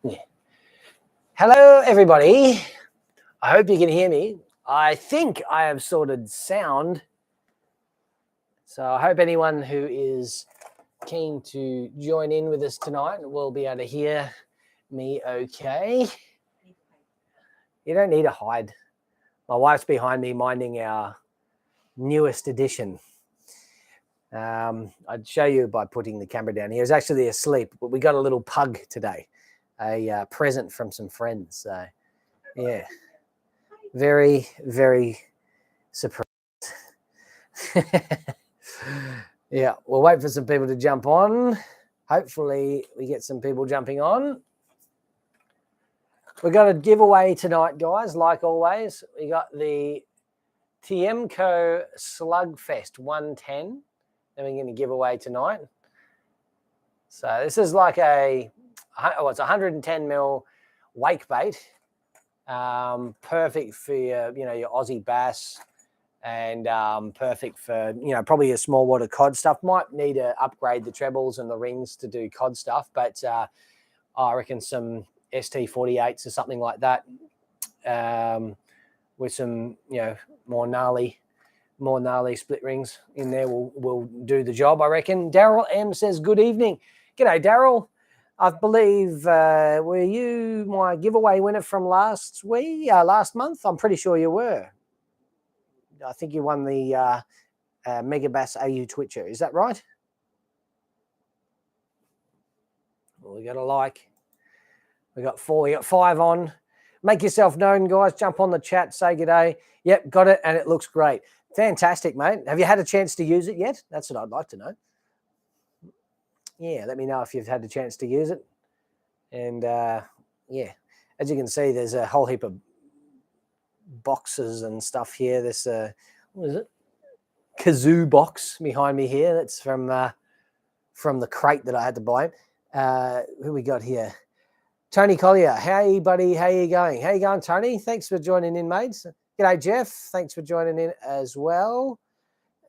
Yeah. Hello, everybody. I hope you can hear me. I think I have sorted sound. So I hope anyone who is keen to join in with us tonight will be able to hear me okay. You don't need to hide. My wife's behind me minding our newest edition. I'd show you by putting the camera down. He was actually asleep, but we got a little pug today, a present from some friends. So, yeah, very, very surprised. Yeah, we'll wait for some people to jump on. Hopefully, we get some people jumping on. We've got a giveaway tonight, guys. Like always, we got the Tiemco Slugfest 110 that we're going to give away tonight. So this is like it's 110 mil wake bait, perfect for your Aussie bass, and perfect for probably your small water cod stuff. Might need to upgrade the trebles and the rings to do cod stuff, but I reckon some ST48s or something like that, with some more gnarly split rings in there will do the job, I reckon. Daryl M says good evening. G'day, Daryl. I believe were you my giveaway winner from last month? I'm pretty sure you were. I think you won the Megabass AU Twitcher. Is that right? Well, we got a like. We got 4. We got 5 on. Make yourself known, guys. Jump on the chat. Say good day. Yep, got it, and it looks great. Fantastic, mate. Have you had a chance to use it yet? That's what I'd like to know. Yeah, let me know if you've had a chance to use it. And yeah, as you can see, there's a whole heap of boxes and stuff here. This what is it? Kazoo box behind me here. That's from the crate that I had to buy. Who we got here? Tony Collier. Hey, buddy. How you going? How you going, Tony? Thanks for joining in, mates. G'day, Jeff. Thanks for joining in as well.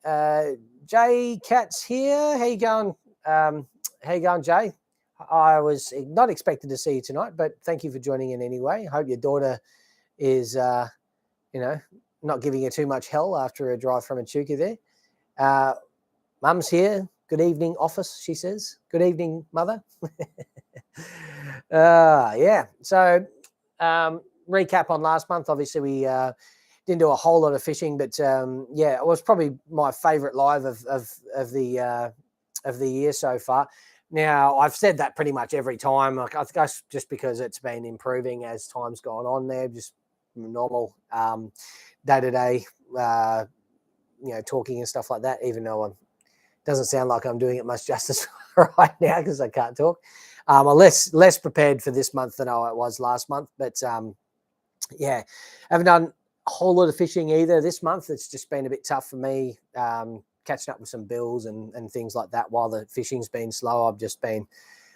Jay Cat's here. How you going? How you going, Jay? I was not expected to see you tonight, but thank you for joining in anyway. Hope your daughter is, not giving you too much hell after a drive from Echuca there. Mum's here. Good evening, office, she says. Good evening, mother. Yeah. So, recap on last month. Obviously, we didn't do a whole lot of fishing, but yeah, it was probably my favourite live of the year so far. Now, I've said that pretty much every time. Like, I think that's just because it's been improving as time's gone on there, just normal day-to-day, talking and stuff like that, even though it doesn't sound like I'm doing it much justice right now because I can't talk. I'm less prepared for this month than I was last month. But, yeah, haven't done a whole lot of fishing either this month. It's just been a bit tough for me. Catching up with some bills and things like that while the fishing's been slow. I've just been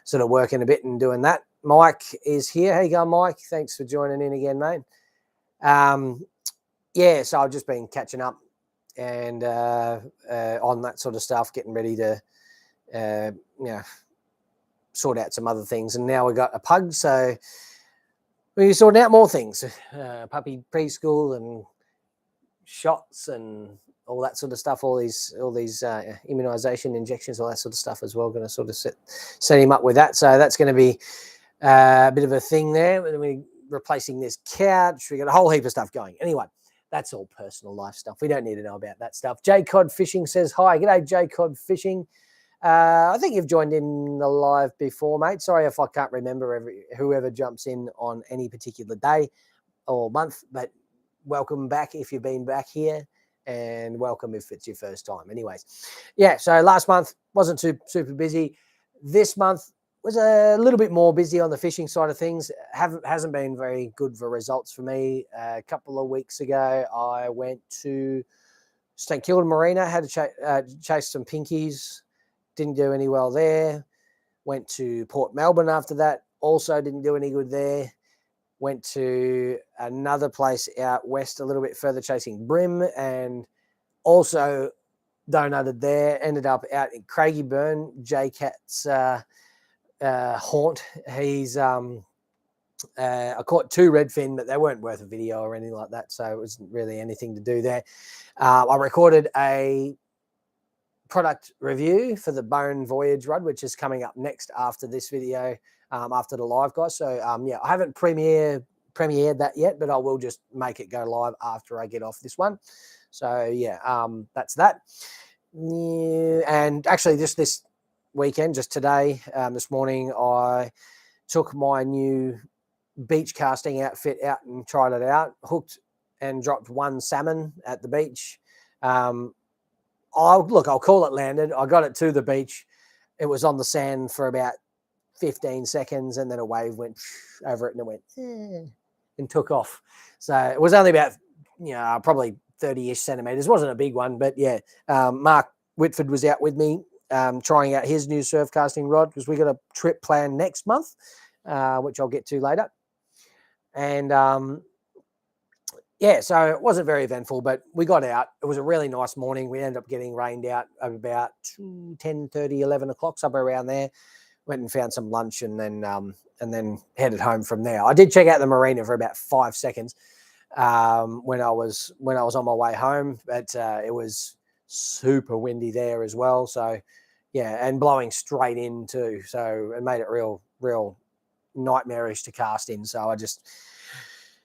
sort of working a bit and doing that. Mike is here. How you going, Mike? Thanks for joining in again, mate. Yeah, so I've just been catching up and on that sort of stuff, getting ready to, sort out some other things. And now we got a pug, so we're sorting out more things. Puppy preschool and shots and all that sort of stuff, all these immunization injections, all that sort of stuff as well. Going to sort of set him up with that. So that's going to be a bit of a thing there. We're replacing this couch. We got a whole heap of stuff going. Anyway, that's all personal life stuff. We don't need to know about that stuff. J Cod Fishing says hi. G'day, J Cod Fishing. I think you've joined in the live before, mate. Sorry if I can't remember whoever jumps in on any particular day or month, but welcome back if you've been back here. And welcome if it's your first time. Anyways, yeah, so last month wasn't super busy. This month was a little bit more busy on the fishing side of things. Hasn't been very good for results for me. A couple of weeks ago, I went to St Kilda Marina, had to chase some pinkies. Didn't do any well there. Went to Port Melbourne after that. Also didn't do any good there. Went to another place out west a little bit further chasing brim and also donated there. Ended up out in Craigieburn, J-Cat's haunt. He's I caught 2 redfin, but they weren't worth a video or anything like that, so it wasn't really anything to do there. I recorded a product review for the Bone Voyage rod, which is coming up next after this video, after the live, guys. So yeah, I haven't premiered that yet, but I will just make it go live after I get off this one. So yeah, that's that. Yeah, and actually just this weekend, just today, this morning, I took my new beach casting outfit out and tried it out, hooked and dropped 1 salmon at the beach. I'll call it landed. I got it to the beach. It was on the sand for about 15 seconds, and then a wave went over it, and it went and took off. So it was only about, probably 30-ish centimeters. It wasn't a big one, but yeah. Mark Whitford was out with me trying out his new surf casting rod, because we got a trip planned next month, which I'll get to later. And yeah, so it wasn't very eventful, but we got out. It was a really nice morning. We ended up getting rained out at about 10:30, 11 o'clock, somewhere around there. Went and found some lunch, and then headed home from there. I did check out the marina for about 5 seconds when I was on my way home, but it was super windy there as well. So yeah, and blowing straight in too. So it made it real nightmarish to cast in. So I just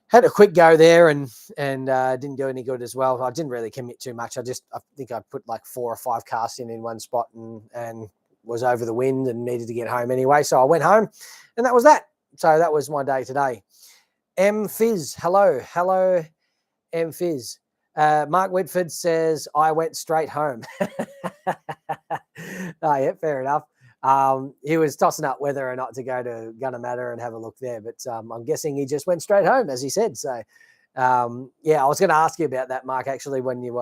had a quick go there and didn't do any good as well. I didn't really commit too much. I think I put like 4 or 5 casts in one spot and was over the wind and needed to get home anyway. So I went home, and that was that. So that was my day today. M Fizz, hello, M Fizz. Mark Whitford says I went straight home. Oh yeah, fair enough. He was tossing up whether or not to go to Gunnamatta and have a look there, but I'm guessing he just went straight home, as he said. So yeah, I was going to ask you about that, Mark, actually, when you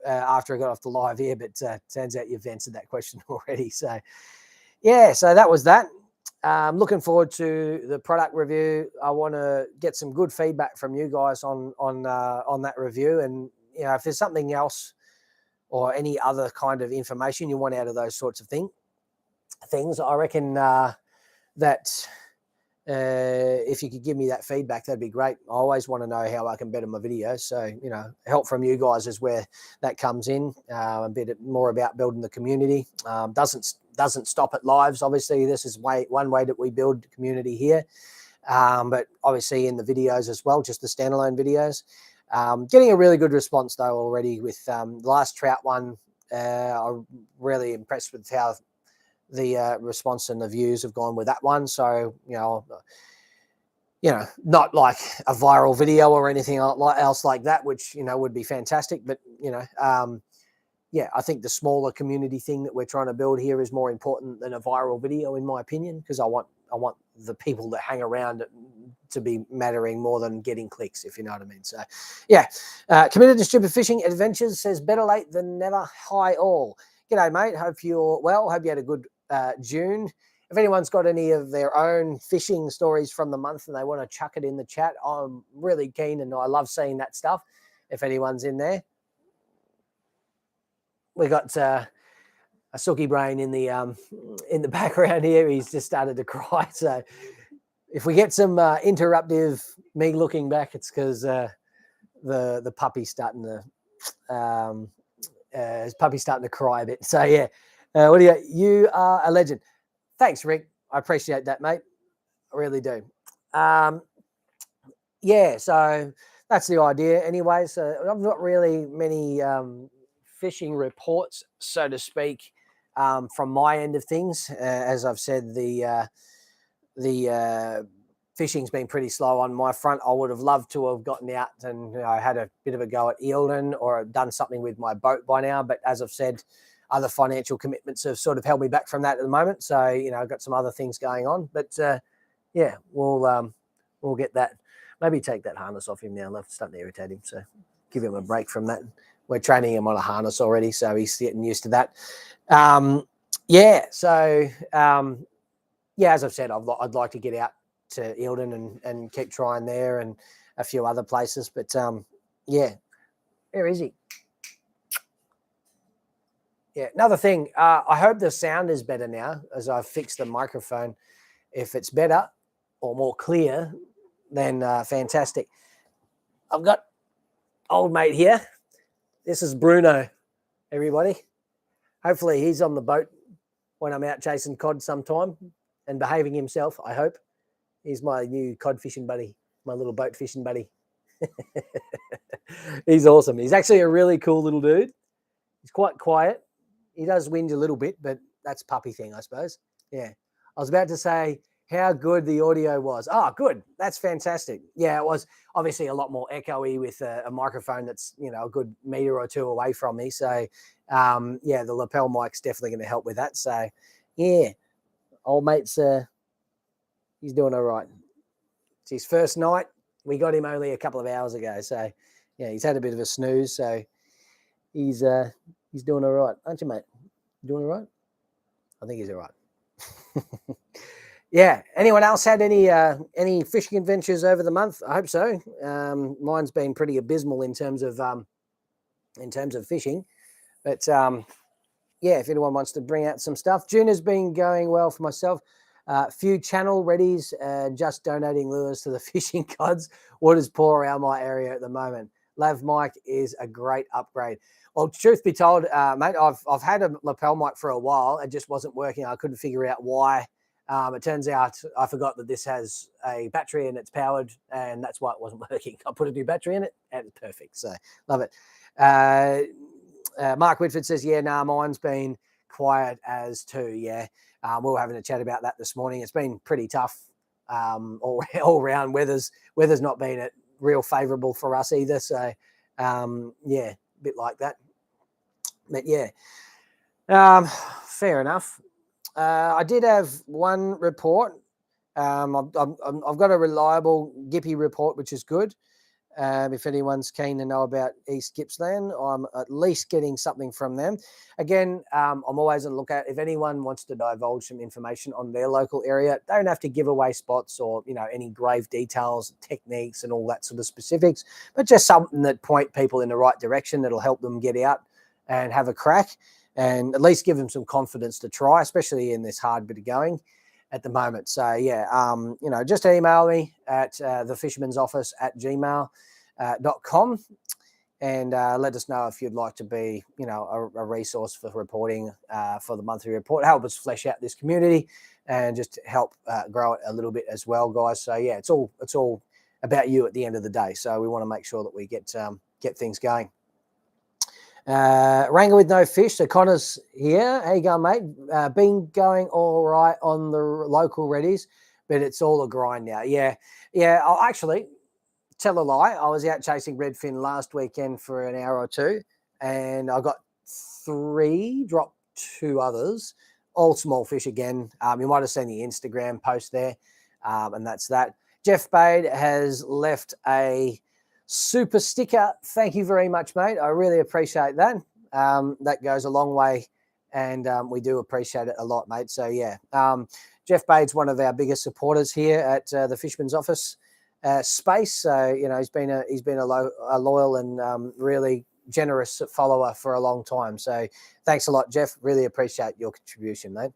after I got off the live here, but turns out you've answered that question already. So yeah, so that was that. Looking forward to the product review. I want to get some good feedback from you guys on that review, and if there's something else or any other kind of information you want out of those sorts of things, I reckon that if you could give me that feedback, that'd be great. I always want to know how I can better my videos. So, help from you guys is where that comes in. A bit more about building the community. Doesn't stop at lives. Obviously, this is one way that we build community here. But obviously in the videos as well, just the standalone videos. Getting a really good response though already with the last trout one. I'm really impressed with how the response and the views have gone with that one. So, not like a viral video or anything else like that, which, would be fantastic. But, yeah, I think the smaller community thing that we're trying to build here is more important than a viral video, in my opinion, because I want the people that hang around to be mattering more than getting clicks, if you know what I mean. So, yeah. Committed to Stupid Fishing Adventures says, better late than never. Hi all. G'day, mate. Hope you're well. Hope you had a good June. If anyone's got any of their own fishing stories from the month and they want to chuck it in the chat, I'm really keen, and I love seeing that stuff. If anyone's in there, we got a Sookie Brain in the background here. He's just started to cry. So if we get some interruptive me looking back, it's because the puppy's starting to his puppy's starting to cry a bit. So yeah, what do you are a legend. Thanks, Rick. I appreciate that, mate. I really do. Yeah, so that's the idea anyway. So I've not really many fishing reports, so to speak, from my end of things. As I've said, the fishing's been pretty slow on my front. I would have loved to have gotten out and had a bit of a go at Eildon or done something with my boat by now. But as I've said, other financial commitments have sort of held me back from that at the moment. So, I've got some other things going on. But yeah, we'll get that. Maybe take that harness off him now. That's starting to irritate him. So give him a break from that. We're training him on a harness already, so he's getting used to that. Yeah, so yeah, as I've said, I'd like to get out to Eildon and keep trying there and a few other places. But yeah, where is he? Yeah, another thing, I hope the sound is better now as I've fixed the microphone. If it's better or more clear, then fantastic. I've got old mate here. This is Bruno, everybody. Hopefully he's on the boat when I'm out chasing cod sometime and behaving himself, I hope. He's my new cod fishing buddy, my little boat fishing buddy. He's awesome. He's actually a really cool little dude. He's quite quiet. He does whinge a little bit, but that's puppy thing, I suppose. Yeah. I was about to say how good the audio was. Oh, good. That's fantastic. Yeah, it was obviously a lot more echoey with a microphone that's, a good meter or two away from me. So, yeah, the lapel mic's definitely going to help with that. So, yeah, old mate's, he's doing all right. It's his first night. We got him only a couple of hours ago. So, yeah, he's had a bit of a snooze. So, he's doing all right. Aren't you, mate? Doing all right? I think he's all right. Yeah. Anyone else had any fishing adventures over the month? I hope so. Mine's been pretty abysmal in terms of fishing, but yeah, if anyone wants to bring out some stuff, June has been going well for myself. Few channel readies, just donating lures to the fishing cods. Water's poor around my area at the moment. Lav mic is a great upgrade. Well, truth be told, mate, I've had a lapel mic for a while. It just wasn't working. I couldn't figure out why. It turns out I forgot that this has a battery and it's powered, and that's why it wasn't working. I put a new battery in it and it's perfect. So love it. Mark Whitford says, yeah, mine's been quiet as too. Yeah. We were having a chat about that this morning. It's been pretty tough all round. Weather's not been real favourable for us either. So, yeah, a bit like that. But, yeah, fair enough. I did have one report. I've got a reliable Gippy report, which is good. If anyone's keen to know about East Gippsland, I'm at least getting something from them. Again, I'm always on the lookout. If anyone wants to divulge some information on their local area, they don't have to give away spots or, any grave details, techniques and all that sort of specifics, but just something that point people in the right direction that'll help them get out and have a crack and at least give them some confidence to try, especially in this hard bit of going at the moment. So yeah, just email me at thefishermansoffice@gmail.com and let us know if you'd like to be, a resource for reporting for the monthly report. Help us flesh out this community and just help grow it a little bit as well, guys. So yeah, it's all about you at the end of the day. So we want to make sure that we get things going. Wrangler with no fish. So Connor's here. How you going, mate? Been going all right on the local readies, but it's all a grind now. Yeah. I'll actually tell a lie. I was out chasing redfin last weekend for an hour or two, and I got 3, dropped 2 others, all small fish again. You might have seen the Instagram post there, and that's that. Jeff Bade has left a super sticker. Thank you very much, mate. I really appreciate that. That goes a long way, and we do appreciate it a lot, mate. So yeah, Jeff Bade's one of our biggest supporters here at the Fisherman's Office space. So he's been a loyal and really generous follower for a long time. So thanks a lot, Jeff. Really appreciate your contribution, mate.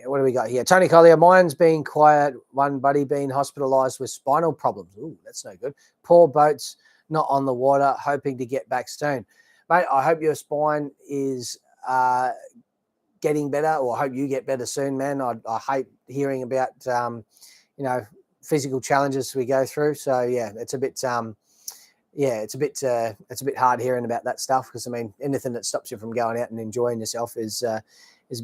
What do we got here? Tony Collier, mine's being quiet. One buddy being hospitalised with spinal problems. Ooh, that's no good. Poor boats, not on the water, hoping to get back soon. Mate, I hope your spine is getting better, or I hope you get better soon, man. I hate hearing about, physical challenges we go through. So yeah, it's a bit, it's a bit hard hearing about that stuff, because anything that stops you from going out and enjoying yourself is a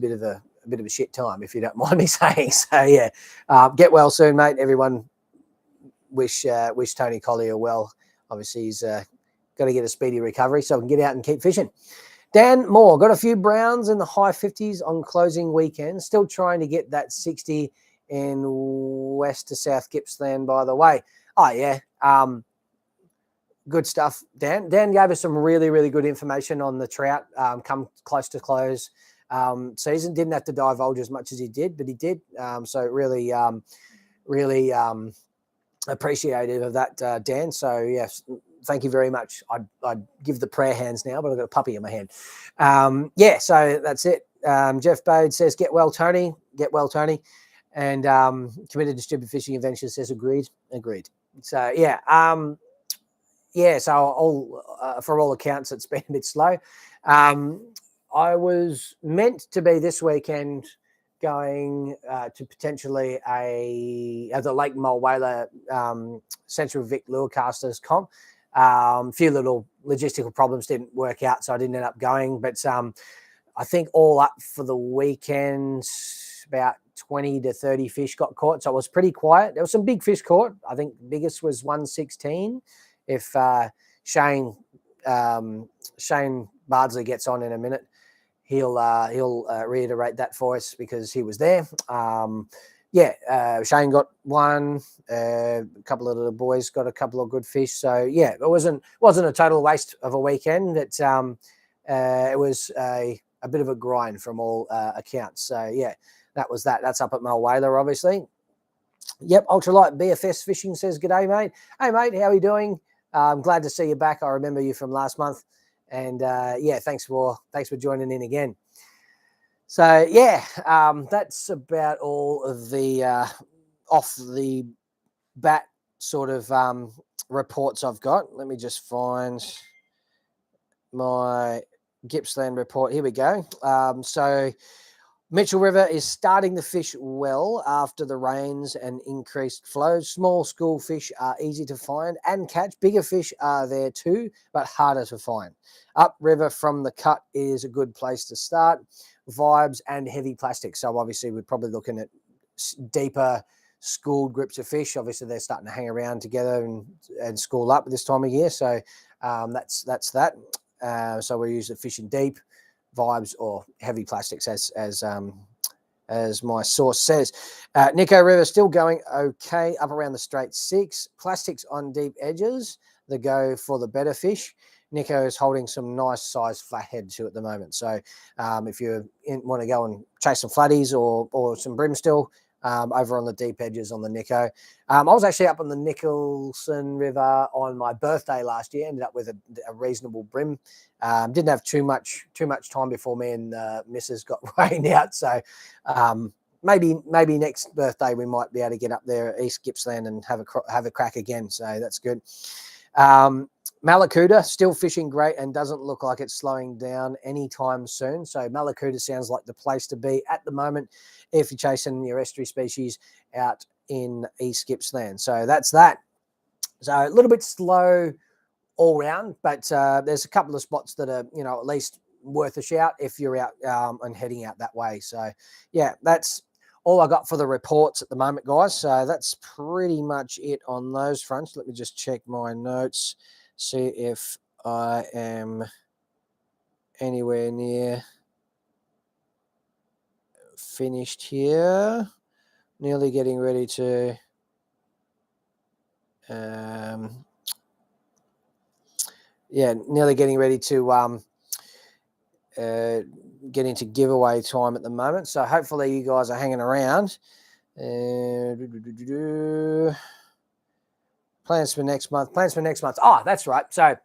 bit of a shit time, if you don't mind me saying. So yeah, get well soon, mate. Everyone wish Tony Collier well. Obviously he's got to get a speedy recovery so we can get out and keep fishing. Dan Moore, got a few browns in the high 50s on closing weekend. Still trying to get that 60 in west to south Gippsland, by the way. Oh yeah, good stuff, Dan. Dan gave us some really, really good information on the trout come close to close season. Didn't have to divulge as much as he did, but he did. So really appreciative of that, Dan. So yes, thank you very much. I'd give the prayer hands now, but I've got a puppy in my hand. So that's it. Jeff Bode says, get well, Tony. Get well, Tony. And Committed to Stupid Fishing Adventures says, agreed. So, yeah. So for all accounts, it's been a bit slow. I was meant to be this weekend going to potentially the Lake Mulwala Central Vic Lurecasters comp. A few little logistical problems didn't work out, so I didn't end up going. But I think all up for the weekend, about 20 to 30 fish got caught. So it was pretty quiet. There was some big fish caught. I think the biggest was 116. If Shane Bardsley gets on in a minute, he'll reiterate that for us because he was there. Shane got one. A couple of the boys got a couple of good fish. So yeah, it wasn't a total waste of a weekend. It was a bit of a grind from all accounts. So yeah, that was that. That's up at Mulwala, obviously. Yep, Ultralight BFS Fishing says, "G'day, mate. Hey, mate, how are you doing? I'm glad to see you back. I remember you from last month, and thanks for joining in again." So yeah, that's about all of the off the bat sort of reports I've got. Let me just find my Gippsland report. Here we go. So Mitchell River is starting to fish well after the rains and increased flows. Small school fish are easy to find and catch. Bigger fish are there too, but harder to find. Upriver from the cut is a good place to start. Vibes and heavy plastic. So obviously we're probably looking at deeper schooled groups of fish. Obviously they're starting to hang around together and school up at this time of year. So that's that. So we're usually fishing deep, vibes or heavy plastics as my source says. Nico River still going okay up around the straight 6. Plastics on deep edges, the go for the better fish. Nico is holding some nice size flathead too at the moment. So if you want to go and chase some flatties or some brimsteel over on the deep edges on the Nico. I was actually up on the Nicholson River on my birthday last year. Ended up with a reasonable brim. Didn't have too much time before me and Mrs. got rained out. So maybe next birthday we might be able to get up there at East Gippsland and have a crack again. So that's good. Malakuta still fishing great and doesn't look like it's slowing down anytime soon. So Malakuta sounds like the place to be at the moment if you're chasing your estuary species out in East Gippsland. So that's that. So a little bit slow all round, but there's a couple of spots that are, at least worth a shout if you're out and heading out that way. So yeah, that's all I got for the reports at the moment, guys. So that's pretty much it on those fronts. Let me just check my notes, see if I am anywhere near finished here. Nearly getting ready to nearly getting ready to get into giveaway time at the moment. So hopefully you guys are hanging around. Plans for next month. Oh, that's right. So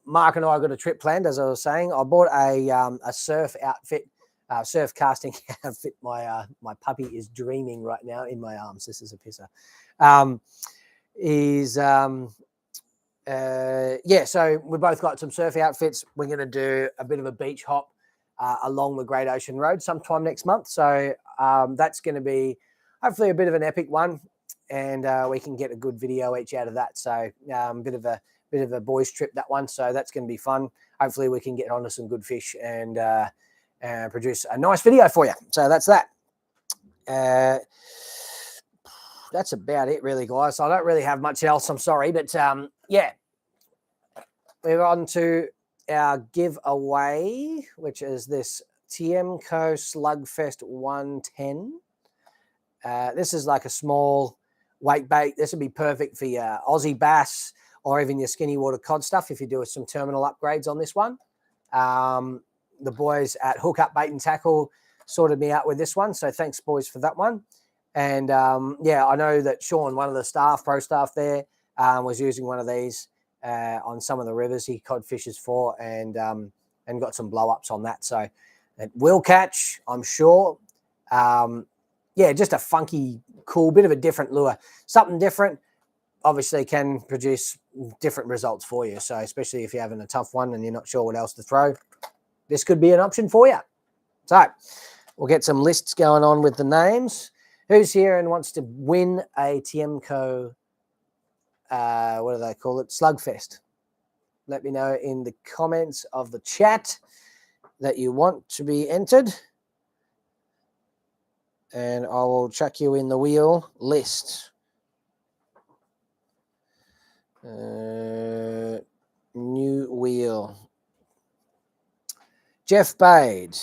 Mark and I got a trip planned, as I was saying. I bought a surf outfit, surf casting outfit. My puppy is dreaming right now in my arms. This is a pisser. So we both got some surf outfits. We're going to do a bit of a beach hop along the Great Ocean Road sometime next month. So that's going to be hopefully a bit of an epic one, and we can get a good video each out of that. So a bit of a boys trip, that one. So that's going to be fun. Hopefully we can get onto some good fish and produce a nice video for you. So that's that. That's about it, really, guys. So I don't really have much else. I'm sorry, but we're on to our giveaway, which is this TMCO Slugfest 110. This is like a small weight bait. This would be perfect for your Aussie bass or even your skinny water cod stuff if you do some terminal upgrades on this one. The boys at Hook Up Bait and Tackle sorted me out with this one, so thanks, boys, for that one. And I know that Sean, one of the pro staff there, was using one of these on some of the rivers he cod fishes for, and got some blow ups on that. So It will catch, I'm sure. Yeah, just a funky, cool, bit of a different lure. Something different obviously can produce different results for you. So especially if you're having a tough one and you're not sure what else to throw, this could be an option for you. So we'll get some lists going on with the names. Who's here and wants to win a Tiemco, what do they call it, Slugfest? Let me know in the comments of the chat that you want to be entered. And I will chuck you in the wheel list. New wheel. Jeff Bade.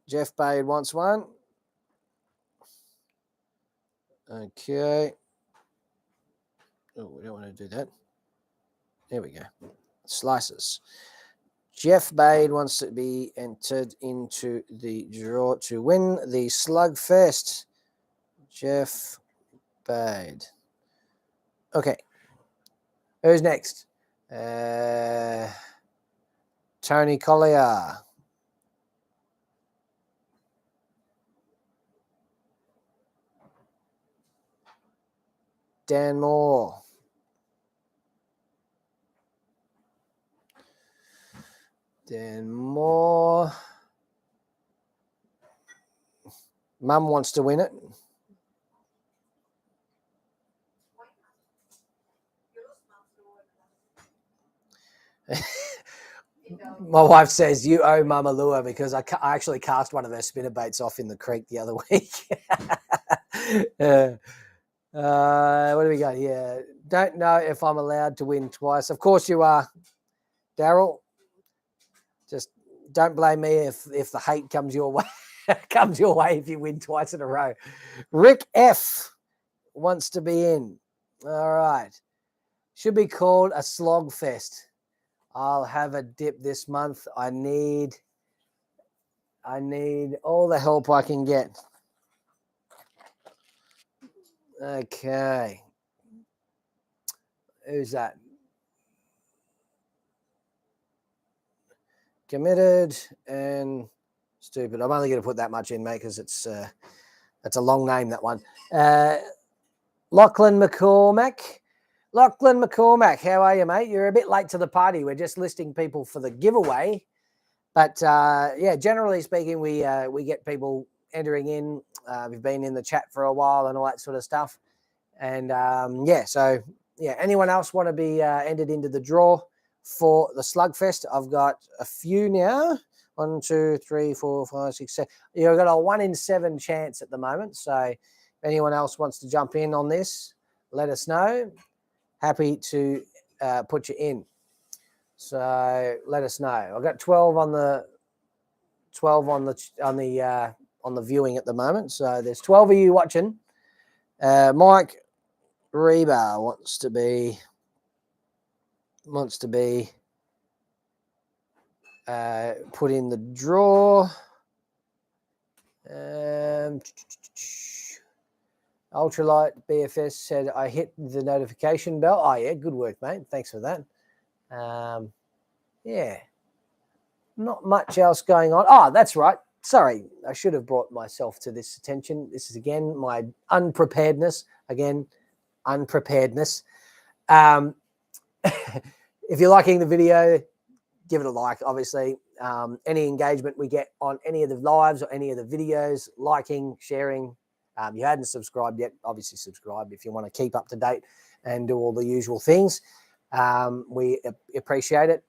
Jeff Bade wants one. Okay. Oh, we don't want to do that. There we go. Slices. Jeff Bade wants to be entered into the draw to win the Slugfest. Jeff Bade. Okay. Who's next? Tony Collier. Dan Moore. Dan Moore. Mum wants to win it. My wife says you owe Mum a lure because I actually cast one of her spinnerbaits off in the creek the other week. What do we got here? Don't know if I'm allowed to win twice. Of course you are, Daryl. Just don't blame me if the hate comes your way. Comes your way if you win twice in a row. Rick F wants to be in. All right. Should be called a slog fest. I'll have a dip this month. I need all the help I can get. Okay. Who's that? Committed and stupid. I'm only going to put that much in, mate, because it's a long name, that one. Lachlan McCormack. Lachlan McCormack, how are you, mate? You're a bit late to the party. We're just listing people for the giveaway. But, yeah, generally speaking, we get people entering in. We've been in the chat for a while and all that sort of stuff. And, yeah, so, yeah, anyone else want to be entered into the draw for the Slugfest? I've got a few now. 1, 2, 3, 4, 5, 6, 7. You've got a 1 in 7 chance at the moment. So if anyone else wants to jump in on this, let us know. Happy to put you in. So let us know. I've got 12 on the viewing at the moment. So there's 12 of you watching. Mike Reba wants to be put in the draw. Ultralight BFS said, I hit the notification bell. Oh, yeah, good work, mate. Thanks for that. Yeah, not much else going on. Oh, that's right. Sorry, I should have brought myself to this attention. This is, again, my unpreparedness. If you're liking the video, give it a like, obviously. Any engagement we get on any of the lives or any of the videos, liking, sharing. You hadn't subscribed yet, obviously subscribe if you want to keep up to date and do all the usual things. We appreciate it.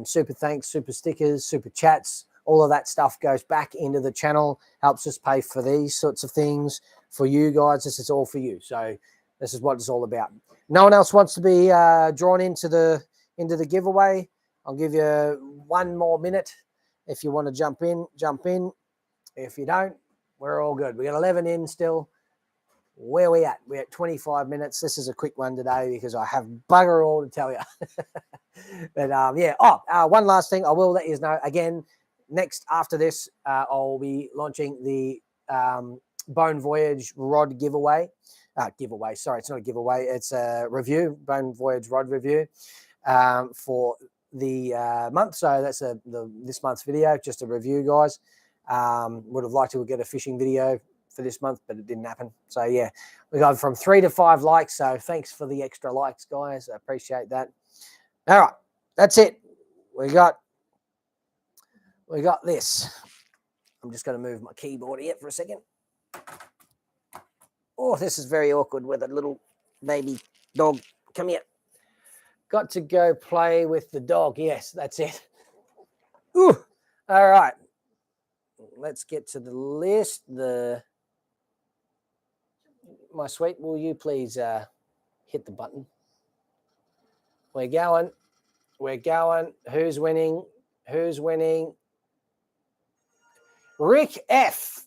Super thanks, super stickers, super chats, all of that stuff goes back into the channel, helps us pay for these sorts of things for you guys. This is all for you. So this is what it's all about. No one else wants to be drawn into the giveaway. I'll give you 1 more minute. If you want to jump in, jump in. If you don't, we're all good. We got 11 in still. Where are we at? We're at 25 minutes. This is a quick one today because I have bugger all to tell you. But yeah. One last thing. I will let you know again. Next, after this, I'll be launching the Bone Voyage rod giveaway. Sorry, it's not a giveaway. It's a review. Bone Voyage rod review for the month. So that's this month's video, just a review, guys. Would have liked to get a fishing video for this month, but it didn't happen. So yeah, we got from 3 to 5 likes. So thanks for the extra likes, guys. I appreciate that. All right, that's it. We got this. I'm just going to move my keyboard here for a second. Oh, this is very awkward with a little baby dog. Come here. Got to go play with the dog. Yes, that's it. Ooh. All right. Let's get to the list. My sweet, will you please hit the button? We're going. Who's winning? Rick F.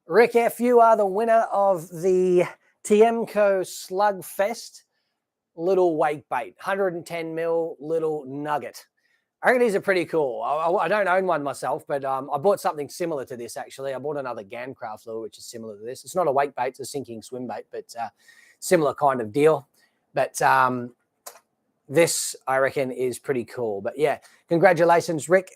Rick F, you are the winner of the TMCO Slugfest little wake bait, 110 mil little nugget. I reckon these are pretty cool. I don't own one myself, but I bought something similar to this, actually. I bought another Gancraft lure, which is similar to this. It's not a wake bait, it's a sinking swim bait, but similar kind of deal. But this, I reckon, is pretty cool. But yeah, congratulations, Rick.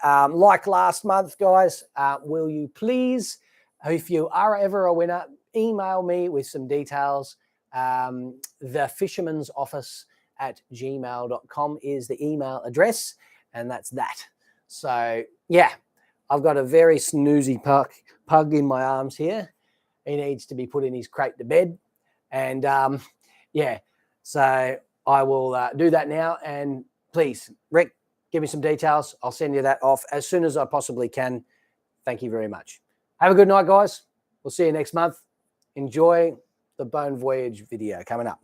Like last month, guys, will you please, if you are ever a winner, email me with some details. The fisherman's office at gmail.com is the email address, and that's that. So yeah, I've got a very snoozy pug in my arms here. He needs to be put in his crate to bed, and yeah, so I will do that now. And please, Rick, give me some details. I'll send you that off as soon as I possibly can. Thank you very much. Have a good night, guys. We'll see you next month. Enjoy the Bone Voyage video coming up.